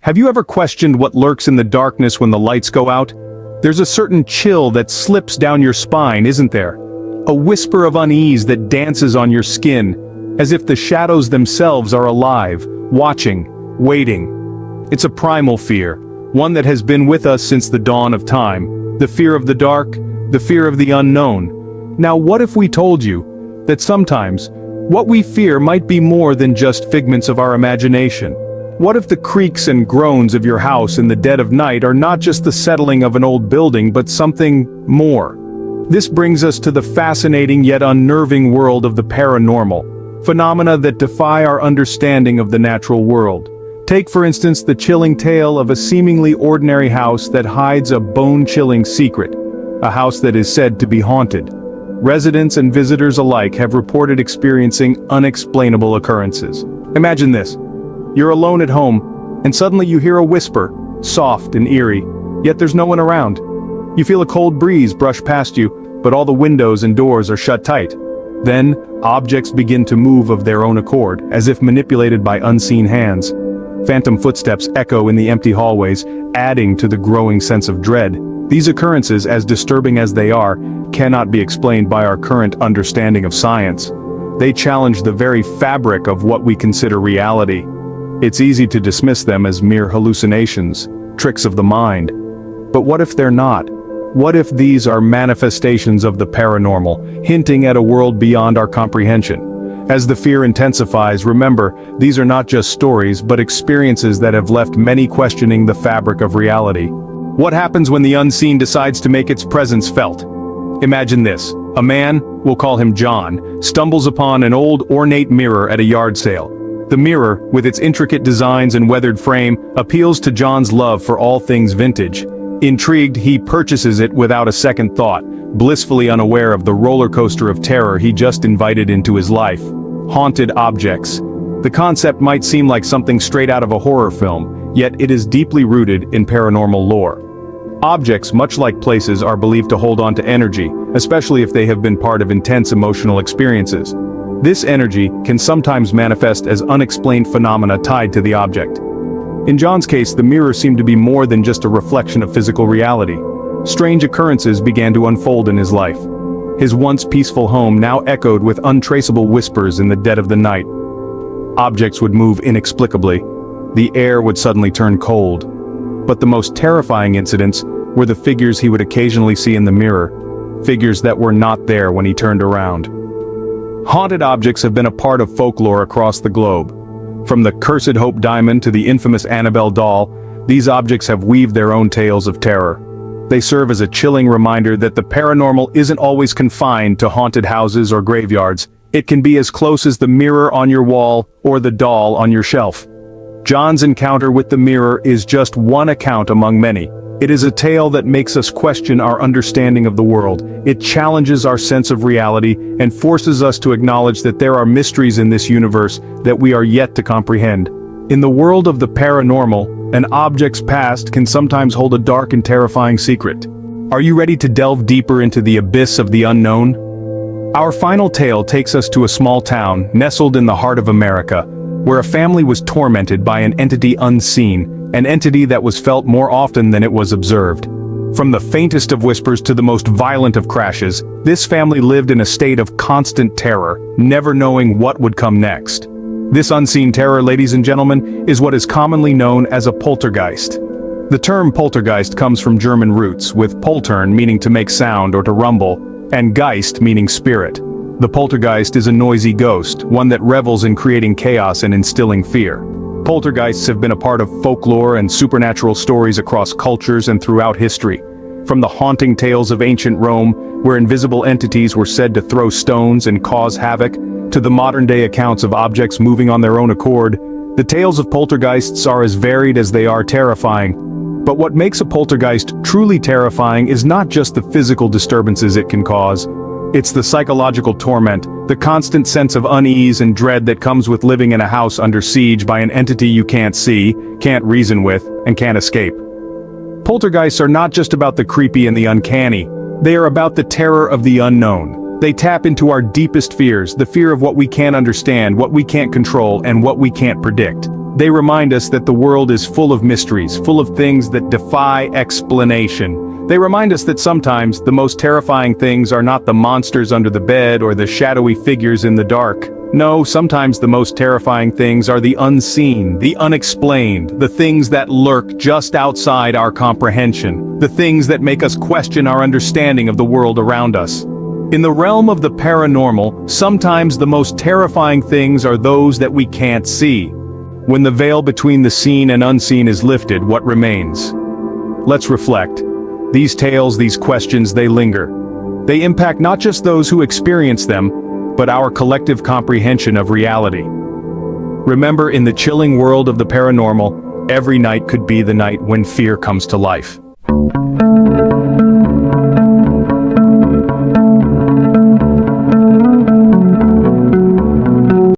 Have you ever questioned what lurks in the darkness when the lights go out? There's a certain chill that slips down your spine, isn't there? A whisper of unease that dances on your skin, as if the shadows themselves are alive, watching, waiting. It's a primal fear, one that has been with us since the dawn of time, the fear of the dark, the fear of the unknown. Now what if we told you that sometimes, what we fear might be more than just figments of our imagination? What if the creaks and groans of your house in the dead of night are not just the settling of an old building but something more? This brings us to the fascinating yet unnerving world of the paranormal, phenomena that defy our understanding of the natural world. Take for instance the chilling tale of a seemingly ordinary house that hides a bone-chilling secret, a house that is said to be haunted. Residents and visitors alike have reported experiencing unexplainable occurrences. Imagine this. You're alone at home, and suddenly you hear a whisper, soft and eerie, yet there's no one around. You feel a cold breeze brush past you, but all the windows and doors are shut tight. Then, objects begin to move of their own accord, as if manipulated by unseen hands. Phantom footsteps echo in the empty hallways, adding to the growing sense of dread. These occurrences, as disturbing as they are, cannot be explained by our current understanding of science. They challenge the very fabric of what we consider reality. It's easy to dismiss them as mere hallucinations, tricks of the mind. But what if they're not? What if these are manifestations of the paranormal, hinting at a world beyond our comprehension? As the fear intensifies, remember, these are not just stories but experiences that have left many questioning the fabric of reality. What happens when the unseen decides to make its presence felt? Imagine this. A man, we'll call him John, stumbles upon an old ornate mirror at a yard sale. The mirror, with its intricate designs and weathered frame, appeals to John's love for all things vintage. Intrigued, he purchases it without a second thought, blissfully unaware of the roller coaster of terror he just invited into his life. Haunted objects. The concept might seem like something straight out of a horror film, yet it is deeply rooted in paranormal lore. Objects, much like places, are believed to hold on to energy, especially if they have been part of intense emotional experiences. This energy can sometimes manifest as unexplained phenomena tied to the object. In John's case, the mirror seemed to be more than just a reflection of physical reality. Strange occurrences began to unfold in his life. His once peaceful home now echoed with untraceable whispers in the dead of the night. Objects would move inexplicably. The air would suddenly turn cold. But the most terrifying incidents were the figures he would occasionally see in the mirror, figures that were not there when he turned around. Haunted objects have been a part of folklore across the globe. From the cursed Hope Diamond to the infamous Annabelle doll, these objects have weaved their own tales of terror. They serve as a chilling reminder that the paranormal isn't always confined to haunted houses or graveyards. It can be as close as the mirror on your wall or the doll on your shelf. John's encounter with the mirror is just one account among many. It is a tale that makes us question our understanding of the world. It challenges our sense of reality and forces us to acknowledge that there are mysteries in this universe that we are yet to comprehend. In the world of the paranormal, an object's past can sometimes hold a dark and terrifying secret. Are you ready to delve deeper into the abyss of the unknown? Our final tale takes us to a small town nestled in the heart of America, where a family was tormented by an entity unseen, an entity that was felt more often than it was observed. From the faintest of whispers to the most violent of crashes, this family lived in a state of constant terror, never knowing what would come next. This unseen terror, ladies and gentlemen, is what is commonly known as a poltergeist. The term poltergeist comes from German roots, with poltern meaning to make sound or to rumble, and geist meaning spirit. The poltergeist is a noisy ghost, one that revels in creating chaos and instilling fear. Poltergeists have been a part of folklore and supernatural stories across cultures and throughout history. From the haunting tales of ancient Rome, where invisible entities were said to throw stones and cause havoc, to the modern-day accounts of objects moving on their own accord, the tales of poltergeists are as varied as they are terrifying. But what makes a poltergeist truly terrifying is not just the physical disturbances it can cause. It's the psychological torment, the constant sense of unease and dread that comes with living in a house under siege by an entity you can't see, can't reason with, and can't escape. Poltergeists are not just about the creepy and the uncanny. They are about the terror of the unknown. They tap into our deepest fears, the fear of what we can't understand, what we can't control, and what we can't predict. They remind us that the world is full of mysteries, full of things that defy explanation. They remind us that sometimes the most terrifying things are not the monsters under the bed or the shadowy figures in the dark. No, sometimes the most terrifying things are the unseen, the unexplained, the things that lurk just outside our comprehension, the things that make us question our understanding of the world around us. In the realm of the paranormal, sometimes the most terrifying things are those that we can't see. When the veil between the seen and unseen is lifted, what remains? Let's reflect. These tales, these questions, they linger. They impact not just those who experience them, but our collective comprehension of reality. Remember, in the chilling world of the paranormal, every night could be the night when fear comes to life.